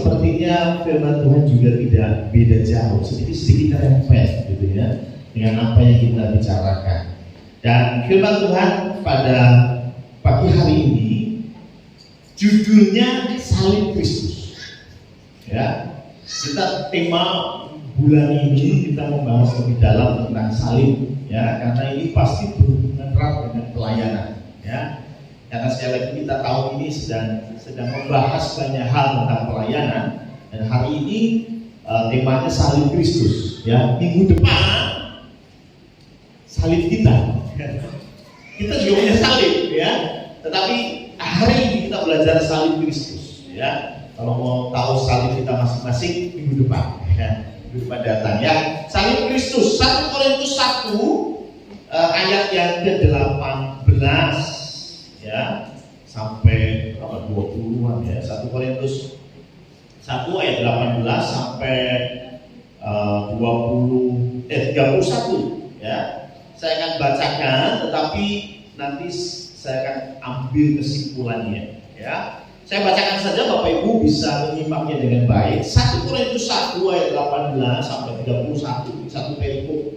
sepertinya firman Tuhan juga tidak beda jauh, sedikit rempet gitu ya dengan apa yang kita bicarakan. Dan firman Tuhan pada pagi hari ini judulnya Salib Kristus. Ya, kita tema bulan ini kita membahas lebih dalam tentang salib, ya, karena ini pasti berhubungan erat dengan pelayanan, ya. Karena sekali lagi kita tahu ini sedang membahas banyak hal tentang pelayanan, dan hari ini temanya salib Kristus, ya. Minggu depan salib kita, kita juga punya salib, ya. Tetapi hari ini kita belajar salib Kristus, ya. Kalau mau tahu salib kita masing-masing minggu depan, ya. Minggu depan datang, ya. Salib Kristus 1 Korintus 1 ayat yang ke-18, ya, sampai 20-an, ya. 1 Korintus 1 ayat 18 sampai 31, ya. Saya akan bacakan, tetapi nanti saya akan ambil kesimpulannya, ya. Saya bacakan saja, Bapak Ibu bisa menyimaknya dengan baik. 1 Korintus 1 ayat 18 sampai 31, satu perikop.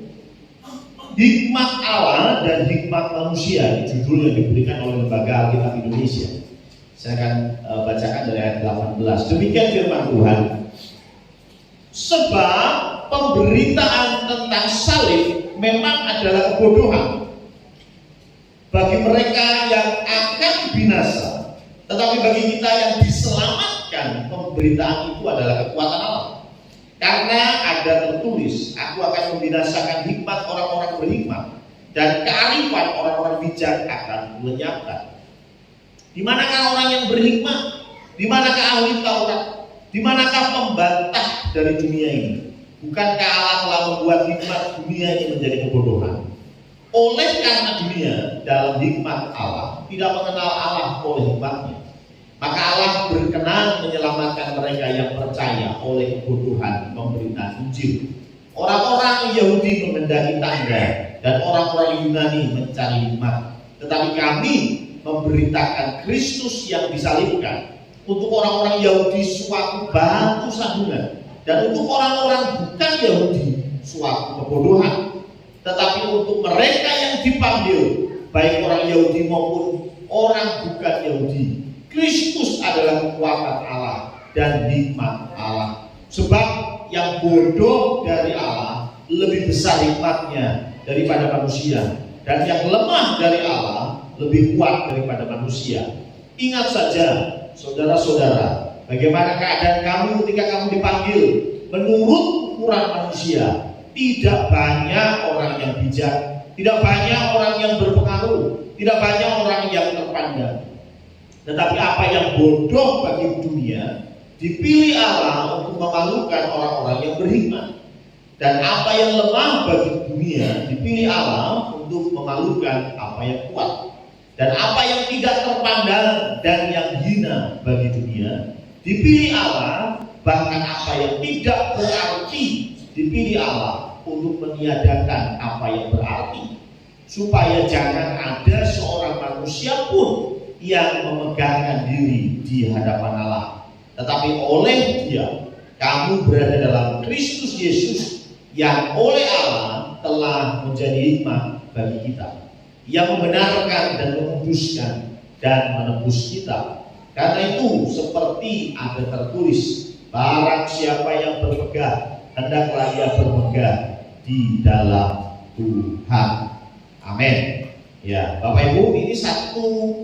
Hikmat Allah dan hikmat manusia, judul yang diberikan oleh Lembaga Alkitab Indonesia. Saya akan bacakan dari ayat 18. Demikian firman Tuhan. Sebab pemberitaan tentang salib memang adalah kebodohan bagi mereka yang akan binasa, tetapi bagi kita yang diselamatkan, pemberitaan itu adalah kekuatan Allah. Karena ada tertulis, aku akan membinasakan hikmat orang-orang berhikmat, dan kearifan orang-orang bijak akan melenyapkan. Di manakah orang yang berhikmat? Di manakah ahli Taurat? Di manakah pembantah dari dunia ini? Bukankah Allah telah membuat hikmat dunia ini menjadi kebodohan? Oleh karena dunia dalam hikmat Allah tidak mengenal Allah oleh hikmatnya, maka Allah berkenan menyelamatkan mereka yang percaya oleh kebodohan pemberitaan Injil. Orang-orang Yahudi mengendaki tanda dan orang-orang Yunani mencari hikmat, tetapi kami memberitakan Kristus yang disalibkan. Untuk orang-orang Yahudi suatu batu sandungan, dan untuk orang-orang bukan Yahudi suatu kebodohan. Tetapi untuk mereka yang dipanggil, baik orang Yahudi maupun orang bukan Yahudi, Kristus adalah kekuatan Allah dan hikmat Allah. Sebab yang bodoh dari Allah lebih besar hikmatnya daripada manusia, dan yang lemah dari Allah lebih kuat daripada manusia. Ingat saja, saudara-saudara, bagaimana keadaan kamu ketika kamu dipanggil. Menurut ukuran manusia, tidak banyak orang yang bijak, tidak banyak orang yang berpengaruh, tidak banyak orang yang terpandang. Tetapi apa yang bodoh bagi dunia dipilih Allah untuk memalukan orang-orang yang berhikmat, dan apa yang lemah bagi dunia dipilih Allah untuk memalukan apa yang kuat, dan apa yang tidak terpandang dan yang hina bagi dunia dipilih Allah, bahkan apa yang tidak berarti dipilih Allah untuk meniadakan apa yang berarti, supaya jangan ada seorang manusia pun yang memegahkan diri di hadapan Allah, tetapi oleh Dia kamu berada dalam Kristus Yesus, yang oleh Allah telah menjadi hikmat bagi kita, yang membenarkan dan menguduskan dan menebus kita. Karena itu seperti ada tertulis, barang siapa yang bermegah, hendaklah ia bermegah di dalam Tuhan. Amin. Ya, Bapak Ibu, ini satu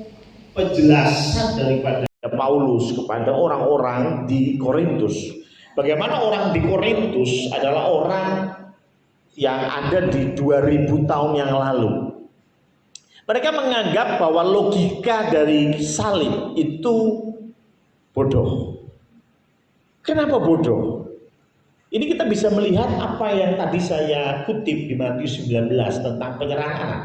penjelasan daripada Paulus kepada orang-orang di Korintus. Bagaimana orang di Korintus adalah orang yang ada di 2000 tahun yang lalu. Mereka menganggap bahwa logika dari salib itu bodoh. Kenapa bodoh? Ini kita bisa melihat apa yang tadi saya kutip di Matius 19 tentang penyerahan anak.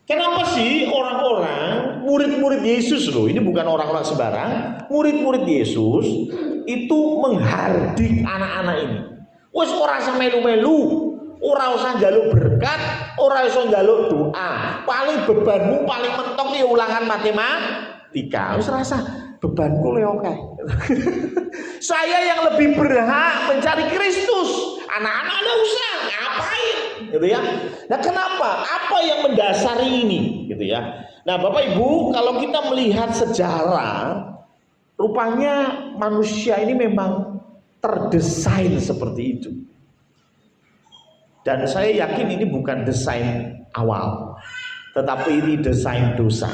Kenapa sih orang-orang, murid-murid Yesus loh, ini bukan orang-orang sembarang, murid-murid Yesus itu menghardik anak-anak ini. Wes ora usah melu-melu, ora usah njaluk berkat, ora usah njaluk doa. Paling bebanmu paling mentok ya ulangan matematika. Wis rasa bebanku le oke. Saya yang lebih berhak mencari Kristus. Anak-anak nggak usah, ngapain? Gitu ya. Nah, kenapa? Apa yang mendasari ini? Gitu ya. Nah, Bapak Ibu, kalau kita melihat sejarah, rupanya manusia ini memang terdesain seperti itu. Dan saya yakin ini bukan desain awal, tetapi ini desain dosa,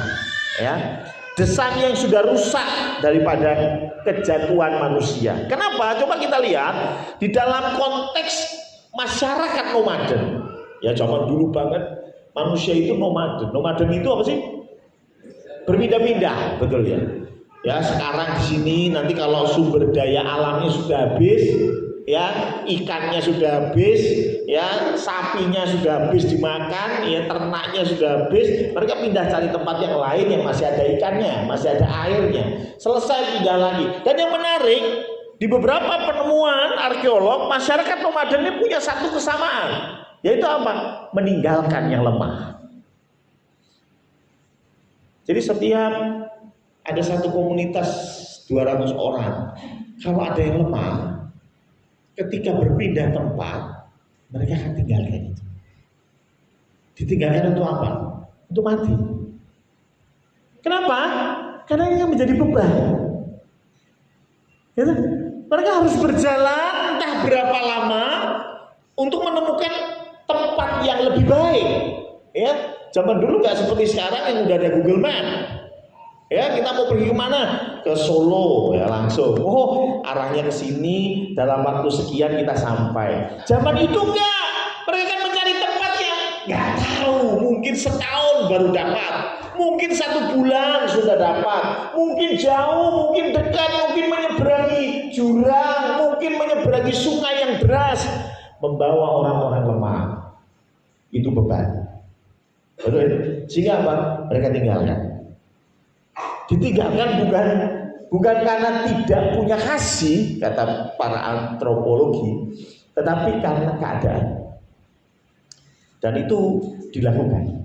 ya. Desain yang sudah rusak daripada kejatuhan manusia. Kenapa? Coba kita lihat di dalam konteks masyarakat nomaden. Ya, zaman dulu banget manusia itu nomaden. Nomaden itu apa sih? Berpindah-pindah, betul ya. Ya, sekarang di sini nanti kalau sumber daya alamnya sudah habis, ya, ikannya sudah habis, ya, sapinya sudah habis dimakan, ya, ternaknya sudah habis, mereka pindah cari tempat yang lain yang masih ada ikannya, masih ada airnya. Selesai, pindah lagi. Dan yang menarik, di beberapa penemuan arkeolog, masyarakat nomaden ini punya satu kesamaan, yaitu apa? Meninggalkan yang lemah. Jadi setiap ada satu komunitas 200 orang, kalau ada yang lemah, ketika berpindah tempat, mereka akan tinggalkan itu. Ditinggalkan untuk apa? Untuk mati. Kenapa? Karena ini menjadi beban. Gitu? Mereka harus berjalan entah berapa lama untuk menemukan tempat yang lebih baik. Ya, zaman dulu nggak seperti sekarang yang udah ada Google Map. Ya, kita mau pergi kemana? Ke Solo, ya langsung. Oh, arahnya ke sini, dalam waktu sekian kita sampai. Zaman itu enggak. Mereka kan mencari tempat yang nggak tahu. Mungkin setahun baru dapat. Mungkin 1 bulan sudah dapat. Mungkin jauh, mungkin dekat, mungkin menyeberangi jurang, mungkin menyeberangi sungai yang deras, membawa orang-orang lemah. Itu beban. Betul? Sehingga apa? Mereka tinggalkan. Ditinggalkan bukan karena tidak punya kasih, kata para antropologi, tetapi karena keadaan. Dan itu dilakukan.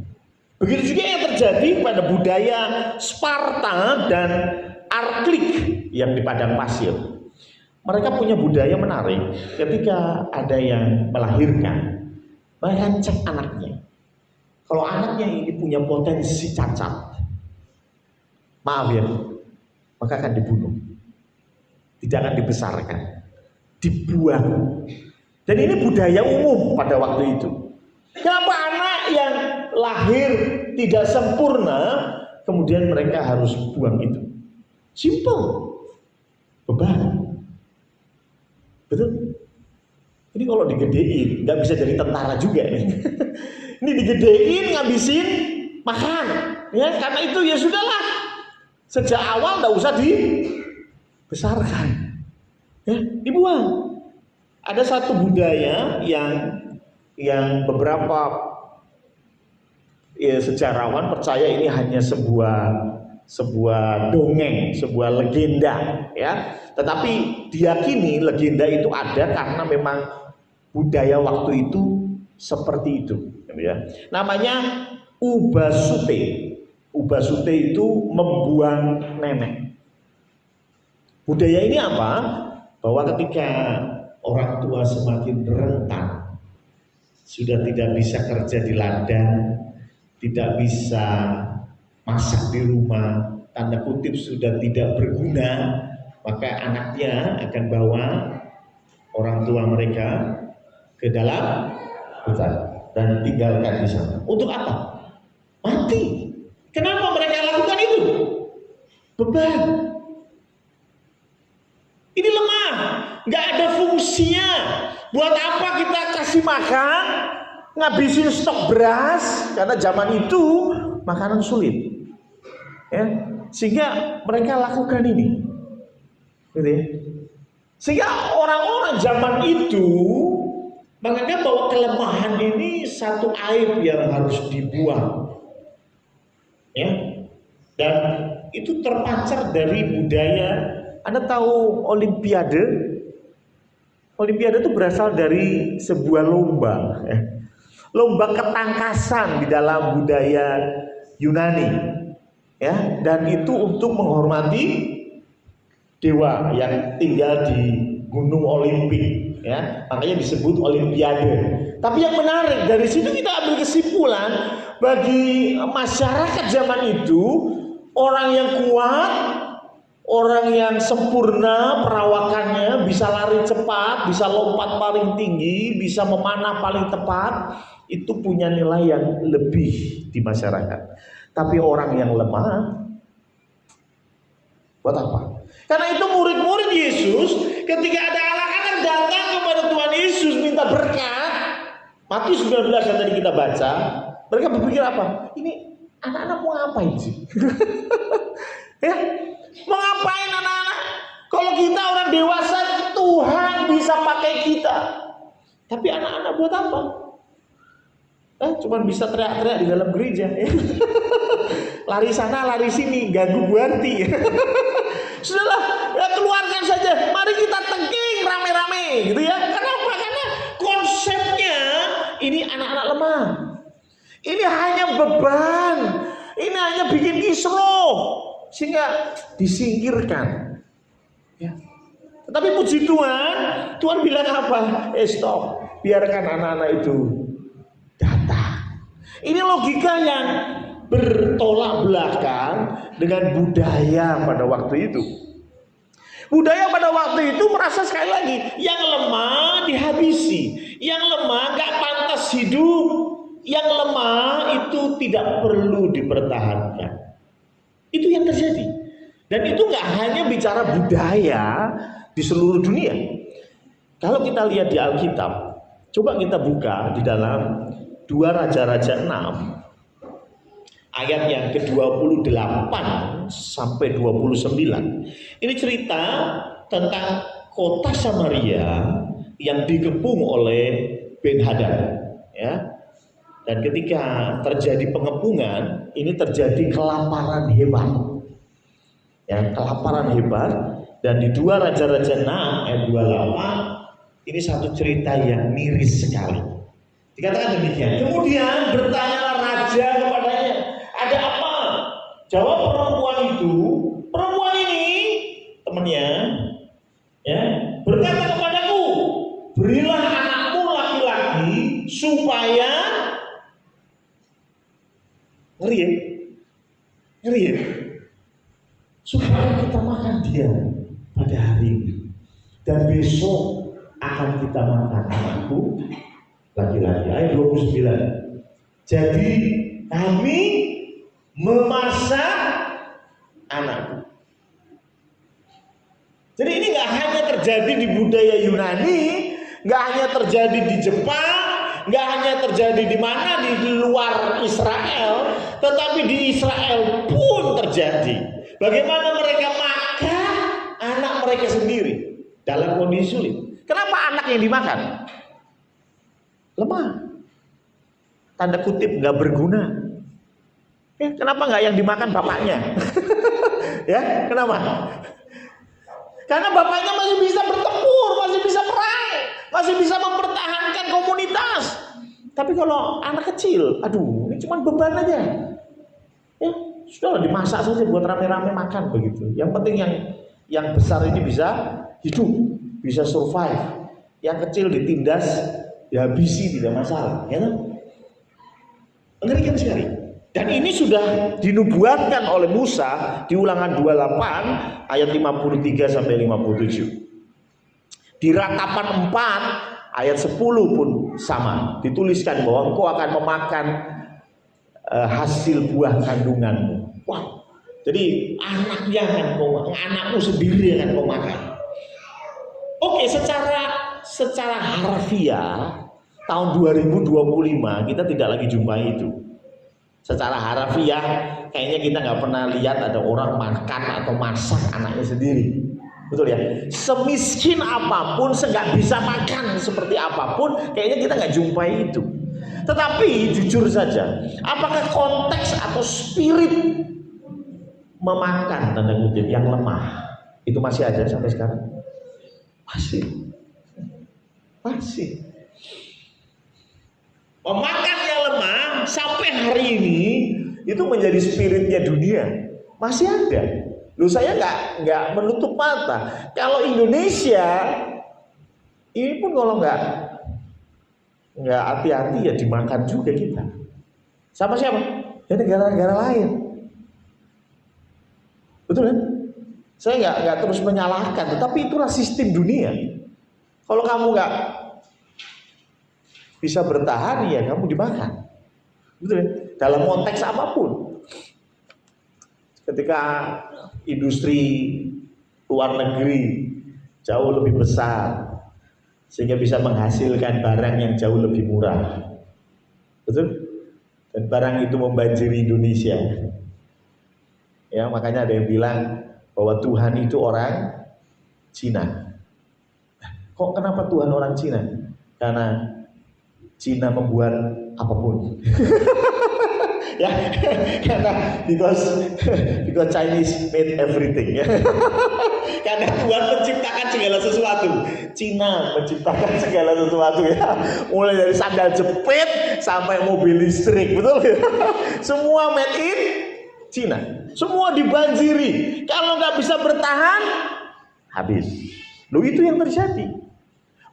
Begitu juga yang terjadi pada budaya Sparta dan Arklik yang di padang pasir. Mereka punya budaya menarik. Ketika ada yang melahirkan, mereka cek anaknya. Kalau anaknya ini punya potensi cacat, maaf ya, maka akan dibunuh. Tidak akan dibesarkan, dibuang. Dan ini budaya umum pada waktu itu. Kenapa anak yang lahir tidak sempurna, kemudian mereka harus buang itu? Simple, beban. Betul? Ini kalau digedein, nggak bisa jadi tentara juga nih. Ini digedein, ngabisin, makan. Ya, karena itu ya sudahlah. Sejak awal nggak usah dibesarkan, ya, dibuang. Ada satu budaya yang beberapa ya, sejarawan percaya ini hanya sebuah dongeng, sebuah legenda, ya. Tetapi diyakini legenda itu ada karena memang budaya waktu itu seperti itu, ya. Namanya ubasute. Ubasute itu membuang nenek. Budaya ini apa? Bahwa ketika orang tua semakin rentan, sudah tidak bisa kerja di ladang, tidak bisa masak di rumah, tanda kutip sudah tidak berguna, maka anaknya akan bawa orang tua mereka ke dalam hutan dan tinggalkan di sana. Untuk apa? Mati. Kenapa mereka lakukan itu? Beban. Ini lemah, nggak ada fungsinya. Buat apa kita kasih makan, ngabisin stok beras? Karena zaman itu makanan sulit, ya. Sehingga mereka lakukan ini, gitu ya. Sehingga orang-orang zaman itu menganggap bahwa kelemahan ini satu aib yang harus dibuang. Ya, dan itu terpancar dari budaya. Anda tahu Olimpiade? Olimpiade itu berasal dari sebuah lomba, ya. Lomba ketangkasan di dalam budaya Yunani, ya. Dan itu untuk menghormati dewa yang tinggal di Gunung Olimpik, ya, makanya disebut Olimpiade. Tapi yang menarik dari situ kita ambil kesimpulan bagi masyarakat zaman itu, orang yang kuat, orang yang sempurna perawakannya, bisa lari cepat, bisa lompat paling tinggi, bisa memanah paling tepat, itu punya nilai yang lebih di masyarakat. Tapi orang yang lemah, buat apa? Karena itu murid-murid Yesus ketika ada anak-anak datang kepada Tuhan Yesus minta berkat, Matius 19 yang tadi kita baca, mereka berpikir apa? Ini anak-anak mau ngapain sih? Ya, mau ngapain anak-anak? Kalau kita orang dewasa, Tuhan bisa pakai kita. Tapi anak-anak buat apa? Cuman bisa teriak-teriak di dalam gereja. Lari sana, lari sini, ganggu buanti. Sudahlah, ya keluarkan saja. Mari kita tengking rame-rame, gitu ya. Kenapa? Karena konsepnya ini anak-anak lemah. Ini hanya beban. Ini hanya bikin kisruh, sehingga disingkirkan. Ya. Tetapi puji Tuhan, Tuhan bilang apa? Stop, biarkan anak-anak itu datang. Ini logika yang bertolak belakang dengan budaya pada waktu itu. Budaya pada waktu itu merasa sekali lagi yang lemah dihabisi, yang lemah gak pantas hidup, yang lemah itu tidak perlu dipertahankan. Itu yang terjadi. Dan itu gak hanya bicara budaya di seluruh dunia. Kalau kita lihat di Alkitab, coba kita buka di dalam 2 Raja-Raja 6 ayat yang ke-28 sampai 29. Ini cerita tentang kota Samaria yang dikepung oleh Ben-Hadad, ya. Dan ketika terjadi pengepungan, ini terjadi kelaparan hebat. Ya, kelaparan hebat. Dan di 2 Raja-Raja 6 ayat 28 ini satu cerita yang miris sekali. Dikatakan demikian. Kemudian bertanyalah raja kepadanya, ada apa? Jawab perempuan ini temannya, ya, berkata kepadaku, berilah anakmu laki-laki supaya ngeri ya, supaya kita makan dia pada hari ini, dan besok akan kita makan anakku laki-laki. Ayat 29. Jadi kami memasak anakku. Jadi ini nggak hanya terjadi di budaya Yunani, nggak hanya terjadi di Jepang, nggak hanya terjadi di mana di luar Israel, tetapi di Israel pun terjadi. Bagaimana mereka makan anak mereka sendiri dalam kondisi sulit. Kenapa anak yang dimakan? Lemah, tanda kutip nggak berguna. Ya, kenapa nggak yang dimakan bapaknya? Ya, kenapa? Karena bapaknya masih bisa bertempur, masih bisa perang, masih bisa mempertahankan komunitas. Tapi kalau anak kecil, aduh, ini cuma beban aja. Ya, sudahlah dimasak saja buat rame-rame makan begitu. Yang penting yang besar ini bisa hidup, bisa survive. Yang kecil ditindas, dihabisi, tidak masalah, ya kan? Mengerikan sekali. Dan ini sudah dinubuatkan oleh Musa di Ulangan 28 ayat 53 sampai 57. Di Ratapan 4 ayat 10 pun sama, dituliskan bahwa engkau akan memakan hasil buah kandunganmu. Wah, jadi anakmu sendiri akan kau makan. Oke, secara harfiah tahun 2025 kita tidak lagi jumpai itu. Secara harfiah kayaknya kita nggak pernah lihat ada orang makan atau masak anaknya sendiri. Betul ya? Semiskin apapun, nggak bisa makan seperti apapun, kayaknya kita nggak jumpai itu. Tetapi jujur saja, apakah konteks atau spirit memakan tanda kutip yang lemah itu masih ada sampai sekarang? Masih. Memakan yang lemah sampai hari ini itu menjadi spiritnya dunia. Masih ada. Saya nggak menutup mata. Kalau Indonesia ini pun kalau nggak hati-hati ya dimakan juga kita. Sama siapa? Ya negara-negara lain. Betul kan? Saya nggak terus menyalahkan, tetapi itulah sistem dunia. Kalau kamu nggak bisa bertahan, ya kamu dimakan. Betul kan? Dalam konteks apapun. Ketika industri luar negeri jauh lebih besar, sehingga bisa menghasilkan barang yang jauh lebih murah, betul? Dan barang itu membanjiri Indonesia. Ya, makanya ada yang bilang bahwa Tuhan itu orang Cina. Kok kenapa Tuhan orang Cina? Karena Cina membuat apapun. Ya, karena because Chinese made everything. Ya. Karena Tuhan menciptakan segala sesuatu. Cina menciptakan segala sesuatu ya. Mulai dari sandal jepit sampai mobil listrik, betul ya? Semua made in Cina. Semua dibanjiri. Kalau nggak bisa bertahan, habis. Loh, itu yang terjadi.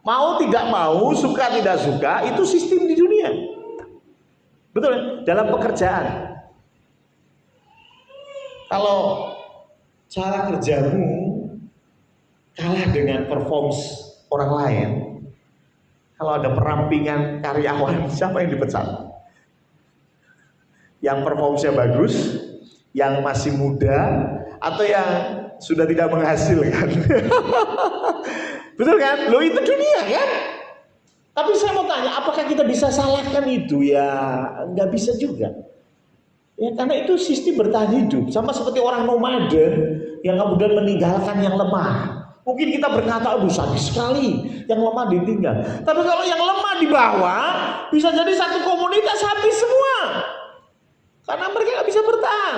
Mau tidak mau, suka tidak suka, itu sistem di dunia. Betul, dalam pekerjaan. Kalau cara kerjamu kalah dengan performance orang lain, kalau ada perampingan karyawan, siapa yang dipecat? Yang performance-nya bagus, yang masih muda, atau yang sudah tidak menghasilkan? Betul kan? Loh, itu dunia kan? Tapi saya mau tanya, apakah kita bisa salahkan itu? Ya, nggak bisa juga. Ya, karena itu sistem bertahan hidup. Sama seperti orang nomaden yang kemudian meninggalkan yang lemah. Mungkin kita berkata, aduh sadis sekali, yang lemah ditinggal. Tapi kalau yang lemah dibawa, bisa jadi satu komunitas habis semua. Karena mereka nggak bisa bertahan.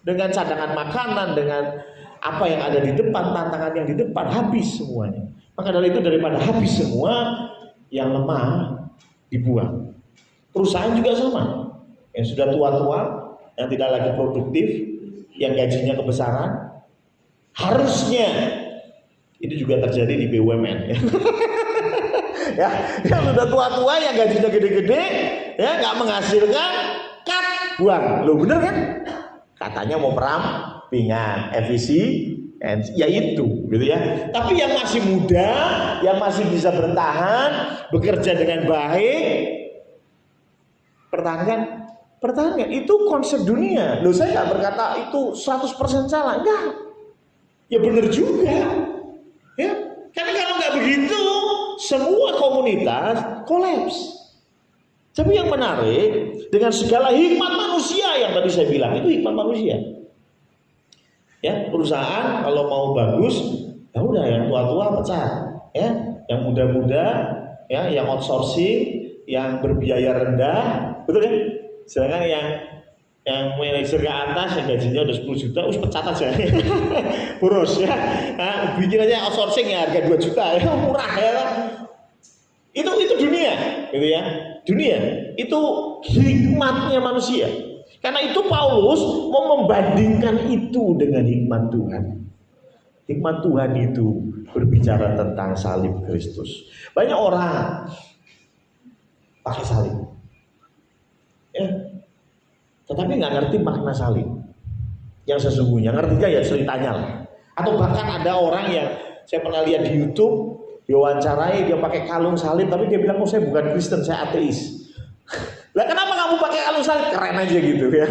Dengan cadangan makanan, dengan apa yang ada di depan, tantangan yang di depan, habis semuanya. Maka dari itu, daripada habis semua, yang lemah dibuang. Perusahaan juga sama. Yang sudah tua-tua, yang tidak lagi produktif, yang gajinya kebesaran, harusnya itu juga terjadi di BUMN. Ya, yang sudah tua-tua, yang gajinya gede-gede, ya nggak menghasilkan, cut, buang. Loh, bener kan? Katanya mau perampingan, ya itu, gitu ya. Tapi yang masih muda, yang masih bisa bertahan, bekerja dengan baik, pertahankan. Itu konsep dunia. Loh, saya nggak berkata itu 100% salah, enggak. Ya benar juga. Ya, karena kalau nggak begitu, semua komunitas kolaps. Tapi yang menarik, dengan segala hikmat manusia yang tadi saya bilang, itu hikmat manusia. Ya, perusahaan kalau mau bagus, ya udah yang tua-tua pecat, ya, yang muda-muda, ya, yang outsourcing, yang berbiaya rendah, betul kan? Sedangkan yang manajer ke atas yang gajinya udah 10 juta, pecat aja. Boros ya. Nah, bikin aja outsourcing ya harga 2 juta, ya murah ya. Itu dunia, gitu ya. Dunia itu hikmatnya manusia. Karena itu Paulus mau membandingkan itu dengan hikmat Tuhan. Hikmat Tuhan itu berbicara tentang salib Kristus. Banyak orang pakai salib, ya, tetapi nggak ngerti makna salib yang sesungguhnya. Ngertinya ya ceritanya lah. Atau bahkan ada orang yang saya pernah lihat di YouTube, diwawancarai, dia pakai kalung salib, tapi dia bilang, oh saya bukan Kristen, saya ateis. Lah kenapa kamu pakai kalung salib? Keren aja gitu ya.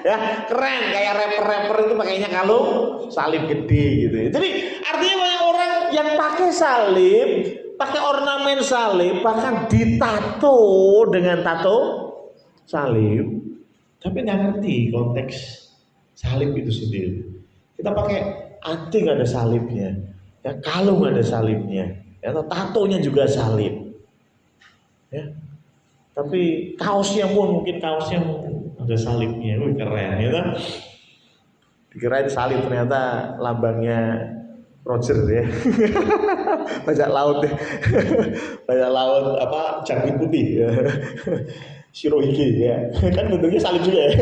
Ya, keren, kayak rapper itu pakainya kalung salib gede gitu. Jadi artinya banyak orang yang pakai salib, pakai ornamen salib, bahkan ditato dengan tato salib, tapi nggak ngerti konteks salib itu sendiri. Kita pakai anting ada salibnya, ya, kalung ada salibnya, ya, tatonya juga salib, ya. Tapi kaosnya pun mungkin ada salibnya, keren, ya. Dikirain salib, ternyata lambangnya Roger ya. Bajak laut ya. Bajak laut apa, jangkrik putih ya. Shirohige ya. Kan bentuknya salib juga ya.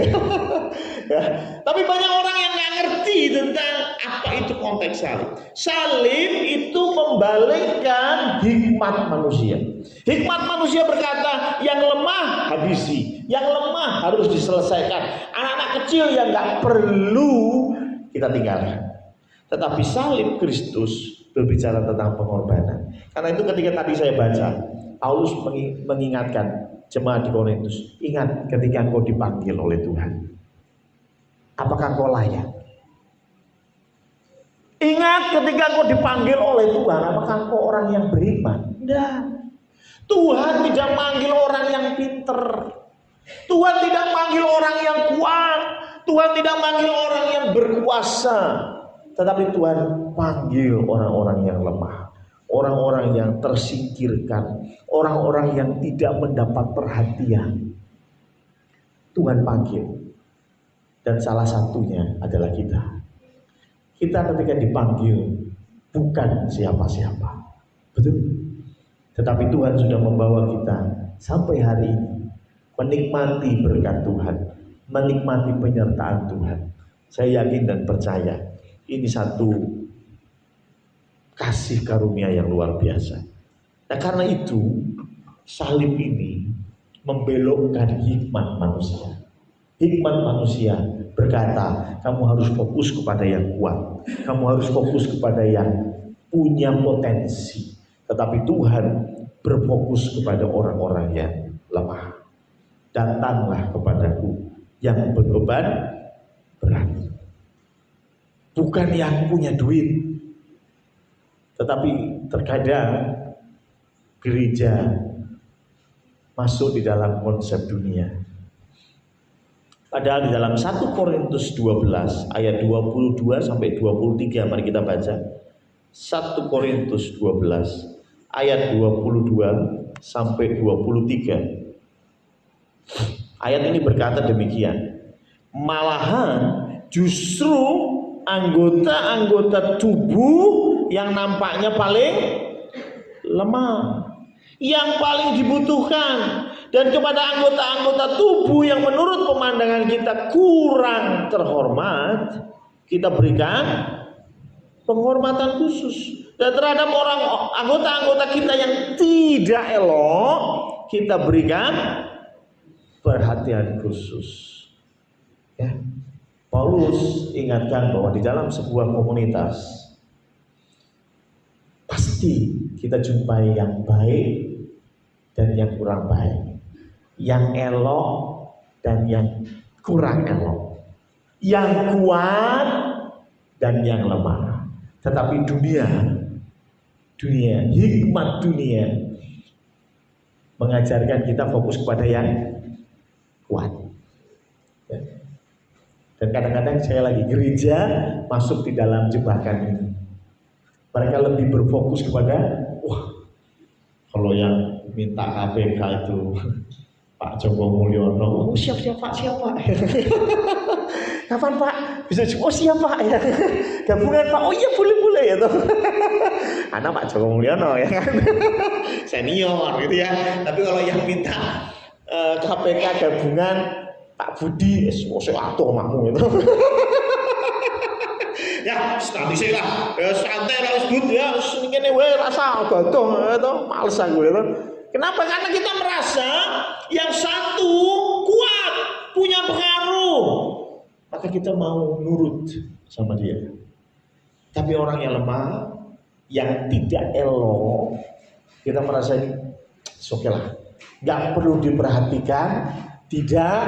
Ya. Tapi banyak orang yang nggak ngerti mengerti tentang apa itu konteks salib. Salib itu membalikkan hikmat manusia. Hikmat manusia berkata, yang lemah habisi, yang lemah harus diselesaikan. Anak-anak kecil yang nggak perlu kita tinggalkan. Tetapi salib Kristus berbicara tentang pengorbanan. Karena itu ketika tadi saya baca, Paulus mengingatkan jemaat di Korintus, ingat ketika engkau dipanggil oleh Tuhan, apakah engkau layak? Ingat ketika engkau dipanggil oleh Tuhan, apakah engkau orang yang beriman? Tidak. Tuhan tidak manggil orang yang pinter. Tuhan tidak manggil orang yang kuat. Tuhan tidak manggil orang yang berkuasa. Tetapi Tuhan panggil orang-orang yang lemah, orang-orang yang tersingkirkan, orang-orang yang tidak mendapat perhatian. Tuhan panggil. Dan salah satunya adalah kita. Kita ketika dipanggil bukan siapa-siapa. Betul. Tetapi Tuhan sudah membawa kita sampai hari ini menikmati berkat Tuhan, menikmati penyertaan Tuhan. Saya yakin dan percaya ini satu kasih karunia yang luar biasa. Nah, karena itu salib ini membelokkan hikmat manusia. Hikmat manusia berkata, kamu harus fokus kepada yang kuat, kamu harus fokus kepada yang punya potensi. Tetapi Tuhan berfokus kepada orang-orang yang lemah. Datanglah kepadaku yang berbeban berat. Bukan yang punya duit. Tetapi terkadang gereja masuk di dalam konsep dunia. Padahal di dalam 1 Korintus 12 ayat 22 sampai 23, mari kita baca. 1 Korintus 12 ayat 22 sampai 23. Ayat ini berkata demikian. Malahan justru anggota-anggota tubuh yang nampaknya paling lemah, yang paling dibutuhkan, dan kepada anggota-anggota tubuh yang menurut pemandangan kita kurang terhormat, kita berikan penghormatan khusus. Dan terhadap anggota-anggota kita yang tidak elok, kita berikan perhatian khusus. Ya. Paulus ingatkan bahwa di dalam sebuah komunitas pasti kita jumpai yang baik dan yang kurang baik, yang elok dan yang kurang elok, yang kuat dan yang lemah. Tetapi dunia, hikmat dunia mengajarkan kita fokus kepada yang kuat. Ya. Dan kadang-kadang saya lagi gereja masuk di dalam jebakan ini. Mereka lebih berfokus kepada, wah, kalau yang minta KPK itu Pak Joko Mulyono, oh siap Pak, siap Pak. Kapan Pak? Bisa, oh siap Pak ya. Gabungan Pak, oh iya boleh ya toh. Anak Pak Joko Mulyono ya kan. Senior gitu ya. Tapi kalau yang minta KPK gabungan Pak Budi, saya atuh makmu itu. Ya, nanti lah, santai lah, sebut ya, ini wae rasa gaduh itu, males aku itu. Kenapa? Karena kita merasa yang satu kuat, punya pengaruh, maka kita mau nurut sama dia. Tapi orang yang lemah, yang tidak elok, kita merasa ini, oke lah, nggak perlu diperhatikan, tidak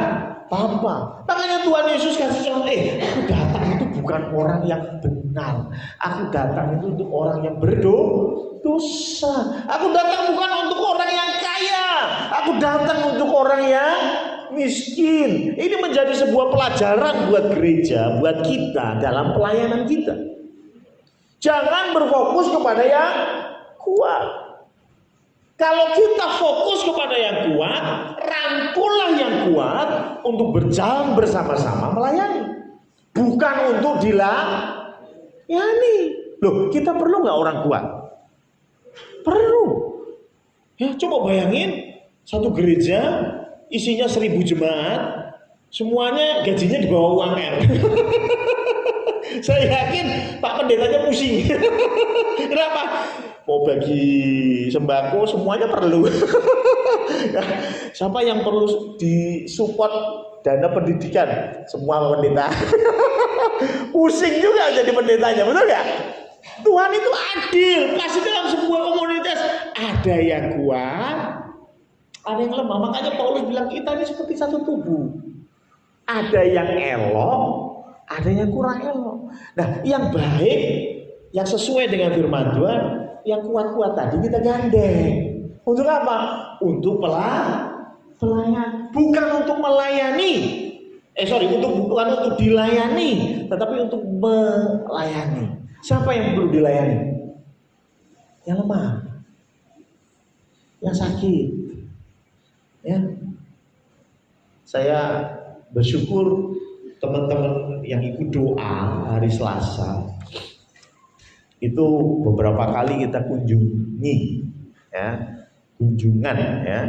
apa-apa. Makanya Tuhan Yesus kasih contoh, aku datang itu bukan orang yang benar. Aku datang itu untuk orang yang berdosa. Aku datang bukan untuk orang yang kaya. Aku datang untuk orang yang miskin. Ini menjadi sebuah pelajaran buat gereja, buat kita dalam pelayanan kita. Jangan berfokus kepada yang kuat. Kalau kita fokus kepada yang kuat, rangkullah yang kuat untuk berjalan bersama-sama melayani. Bukan untuk dilayani. Loh, kita perlu nggak orang kuat? Perlu. Ya, coba bayangin satu gereja isinya 1000 jemaat, semuanya gajinya di bawah UMR. Saya yakin Pak Pendetanya pusing. Kenapa? Mau bagi sembako semuanya perlu. Siapa yang perlu disupport dana pendidikan? Semua pendeta. Pusing juga jadi pendetanya, betul nggak? Tuhan itu adil, pasti dalam sebuah komunitas ada yang kuat, ada yang lemah. Makanya Paulus bilang kita ini seperti satu tubuh. Ada yang elok, ada yang kurang elok. Nah, yang baik, yang sesuai dengan firman Tuhan, yang kuat-kuat tadi kita gandeng. Untuk apa? Untuk pelayan, bukan untuk melayani. Bukan untuk dilayani, tetapi untuk melayani. Siapa yang perlu dilayani? Yang lemah, yang sakit. Ya, saya bersyukur teman-teman yang ikut doa hari Selasa itu beberapa kali kita kunjungi, ya, kunjungan, ya.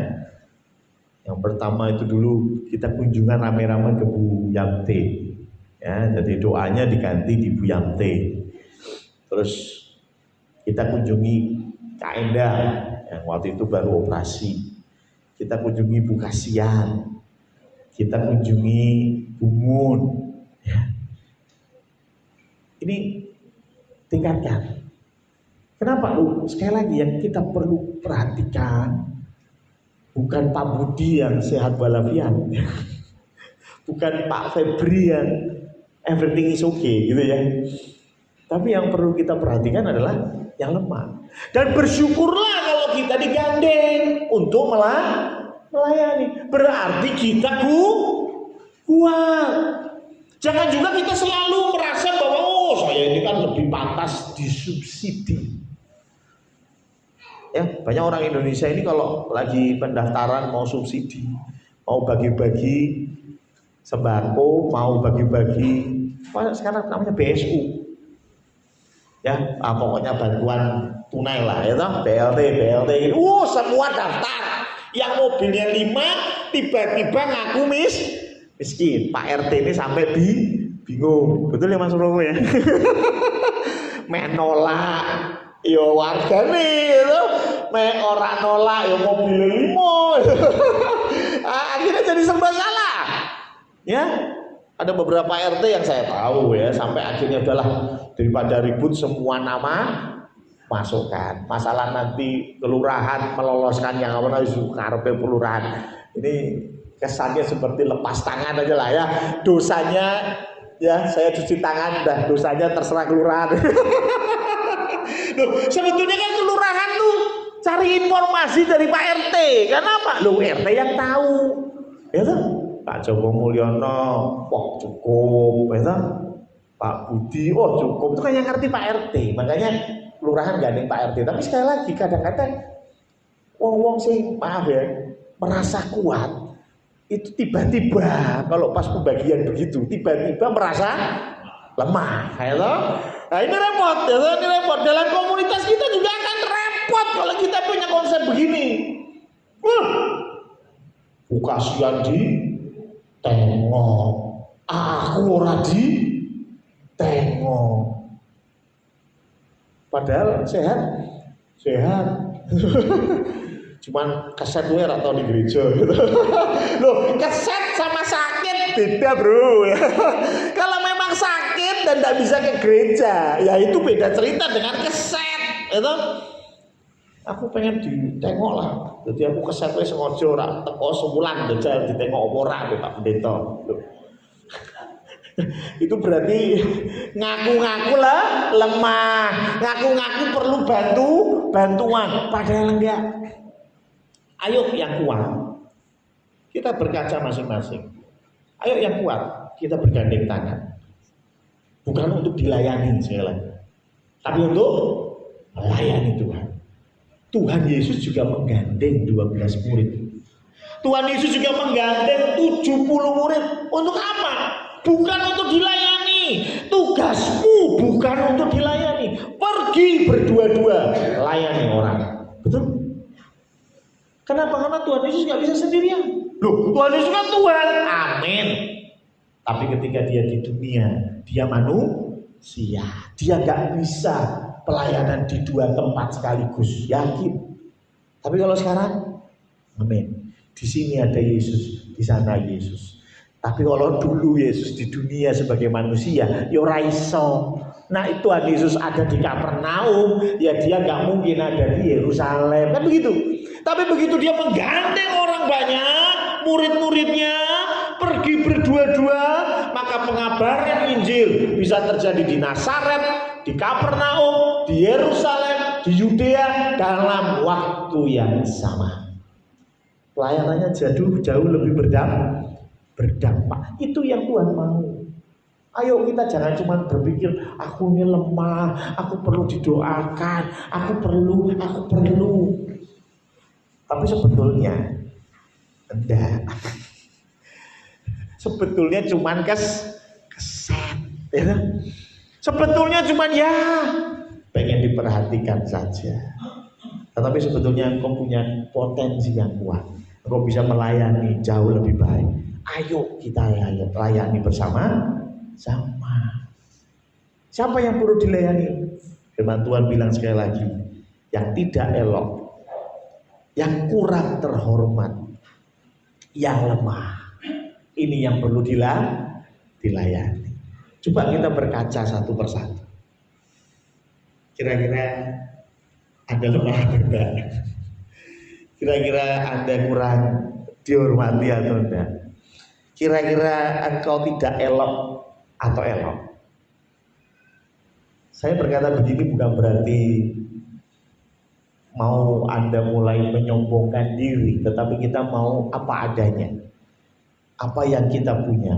Yang pertama itu dulu kita kunjungan rame-rame ke Bu Yamte, ya, jadi doanya diganti di Bu Yamte. Terus kita kunjungi Kak Endah yang waktu itu baru operasi. Kita kunjungi Bu Kasian, kita kunjungi Bu Mun. Ya. Ini tingkatkan. Kenapa? Sekali lagi yang kita perlu perhatikan bukan Pak Budi yang sehat walafiat, bukan Pak Febri yang everything is okay gitu ya. Tapi yang perlu kita perhatikan adalah yang lemah. Dan bersyukurlah kalau kita digandeng untuk melayani. Berarti kita kuat. Jangan juga kita selalu merasa bahwa saya ini kan lebih pantas disubsidi. Ya, banyak orang Indonesia ini kalau lagi pendaftaran mau subsidi, mau bagi-bagi sembako, mau bagi-bagi apa sekarang namanya BSU. Ya, pokoknya bantuan tunai lah, ya toh, BLT. Semua daftar. Yang mobilnya 5 tiba-tiba ngaku miskin. Pak RT ini sampai bingung. Betul ya Mas Romo ya? Menolak yo wargane gitu. Orang nolak yo mobilnya 5. Akhirnya jadi serba salah. Ya. Ada beberapa RT yang saya tahu ya, sampai akhirnya udahlah daripada ribut semua nama masukkan. Masalah nanti kelurahan meloloskan yang apa karepe kelurahan. Ini kesannya seperti lepas tangan aja lah ya. Dosanya ya saya cuci tangan dan dosanya terserah kelurahan. Loh, sebetulnya kan kelurahan tuh cari informasi dari Pak RT. Kenapa? Loh, RT yang tahu. Ya tuh. Pak Joko Mulyono, cukup, ya. Pak Budi, cukup. Itu kan yang ngerti Pak RT. Makanya kelurahan gandeng Pak RT. Tapi sekali lagi kadang-kadang wong sih, maaf ya, merasa kuat. Itu tiba-tiba kalau pas pembagian begitu, tiba-tiba merasa lemah, ya toh? Nah ini repot, ya toh? Ini repot. Dalam komunitas kita juga akan repot kalau kita punya konsep begini. Kasihan tengok, aku ora tengok. Padahal sehat. Cuman keset gue atau di gereja gitu. Loh, keset sama sakit beda bro. Kalau memang sakit dan tidak bisa ke gereja, ya itu beda cerita dengan keset, itu. Aku pengen ditengok lah. Jadi aku keset wis sengaja ora teko sebulan jajal ditengok apa ora Pak Pendeta. Itu berarti ngaku-ngaku lah lemah, ngaku-ngaku perlu bantuan, padahal enggak. Ayo yang kuat, kita berkaca masing-masing. Ayo yang kuat, kita bergandeng tangan. Bukan untuk dilayani sekali lagi, tapi untuk melayani Tuhan. Tuhan Yesus juga menggandeng 12 murid. Tuhan Yesus juga menggandeng 70 murid. Untuk apa? Bukan untuk dilayani. Tugasmu bukan untuk dilayani. Pergi berdua-dua, layani orang. Betul? Kenapa? Karena Tuhan Yesus gak bisa sendirian. Loh, Tuhan Yesus kan Tuhan. Amin. Tapi ketika dia di dunia, dia Dia nggak bisa pelayanan di 2 tempat sekaligus, yakin. Tapi kalau sekarang, amin. Di sini ada Yesus, di sana Yesus. Tapi kalau dulu Yesus di dunia sebagai manusia, ya ora iso. Nah, Tuhan Yesus ada di Kapernaum, ya dia nggak mungkin ada di Yerusalem, kan begitu. Tapi begitu dia menggandeng orang banyak, murid-muridnya pergi berdua-dua, maka pengabaran Injil bisa terjadi di Nazaret, di Kapernaum, di Yerusalem, di Yudea dalam waktu yang sama. Pelayanannya jauh lebih berdampak. Itu yang Tuhan mau. Ayo kita jangan cuma berpikir aku ini lemah, aku perlu didoakan, aku perlu. Tapi sebetulnya enggak. Sebetulnya cuman keset, ya. Sebetulnya cuman ya pengen diperhatikan saja. Tetapi sebetulnya engkau punya potensi yang kuat. Engkau bisa melayani jauh lebih baik. Ayo kita layani bersama. Siapa yang perlu dilayani? Firman Tuhan bilang sekali lagi, yang tidak elok, yang kurang terhormat, yang lemah. Ini yang perlu dilayani. Coba kita berkaca satu persatu. Kira-kira Anda lemah atau enggak? Kira-kira Anda kurang dihormati atau enggak? Kira-kira engkau tidak elok atau elok? Saya berkata begini bukan berarti mau Anda mulai menyombongkan diri, tetapi kita mau apa adanya. Apa yang kita punya,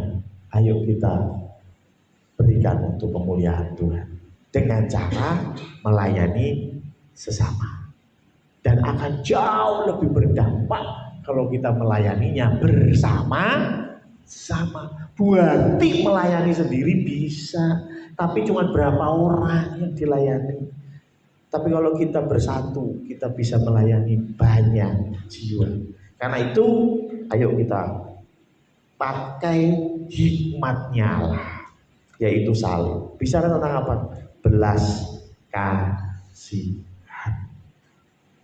ayo kita berikan untuk kemuliaan Tuhan dengan cara melayani sesama. Dan akan jauh lebih berdampak kalau kita melayaninya bersama-sama. Berarti melayani sendiri bisa, tapi cuma berapa orang yang dilayani. Tapi kalau kita bersatu, kita bisa melayani banyak jiwa. Karena itu, ayo kita pakai hikmatnya Allah, yaitu salib. Bicara tentang apa? Belas kasihan.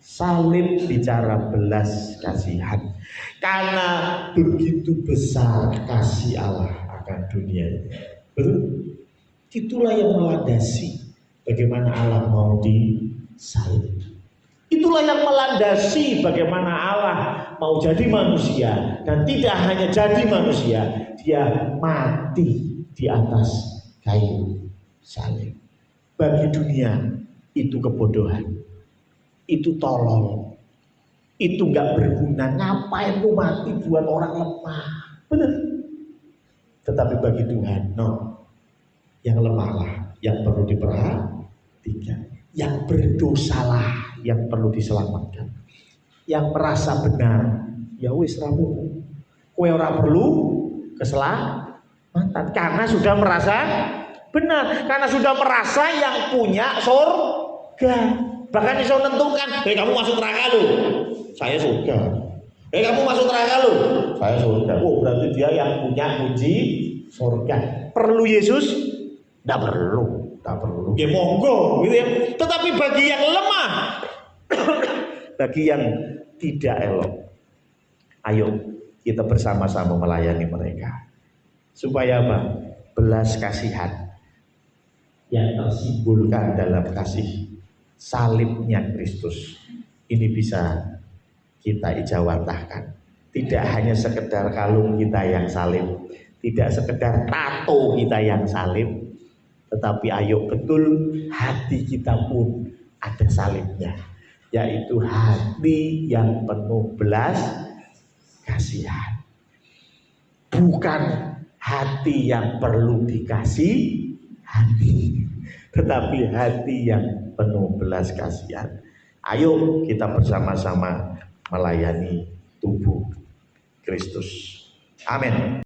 Salib bicara belas kasihan. Karena begitu besar kasih Allah akan dunia ini. Betul? Itulah yang melandasi bagaimana Allah mau disalib. Itulah yang melandasi bagaimana Allah mau jadi manusia. Dan tidak hanya jadi manusia, dia mati di atas kayu salib. Bagi dunia itu kebodohan, itu tolol, itu gak berguna. Ngapain lu mati buat orang lemah? Benar. Tetapi bagi Tuhan, no, yang lemahlah yang perlu diperhatikan, yang berdosalah yang perlu diselamatkan, yang merasa benar, ya wis ramu, kowe ora perlu keselamatan karena sudah merasa benar, karena sudah merasa yang punya surga. Bahkan bisa menentukan, kamu masuk neraka lu, saya surga. Kamu masuk neraka lu, saya surga. Oh, berarti dia yang punya kunci surga. Perlu Yesus? Tidak perlu. Ya monggo, gitu ya. Tetapi bagi yang lemah, bagi yang tidak elok, ayo kita bersama-sama melayani mereka. Supaya apa? Belas kasihan yang tersimbolkan dalam kasih salibnya Kristus ini bisa kita ijawantahkan. Tidak hanya sekedar kalung kita yang salib, tidak sekedar tato kita yang salib, tetapi ayo betul hati kita pun ada salibnya, yaitu hati yang penuh belas kasihan. Bukan hati yang perlu dikasih hati, tetapi hati yang penuh belas kasihan. Ayo kita bersama-sama melayani tubuh Kristus. Amin.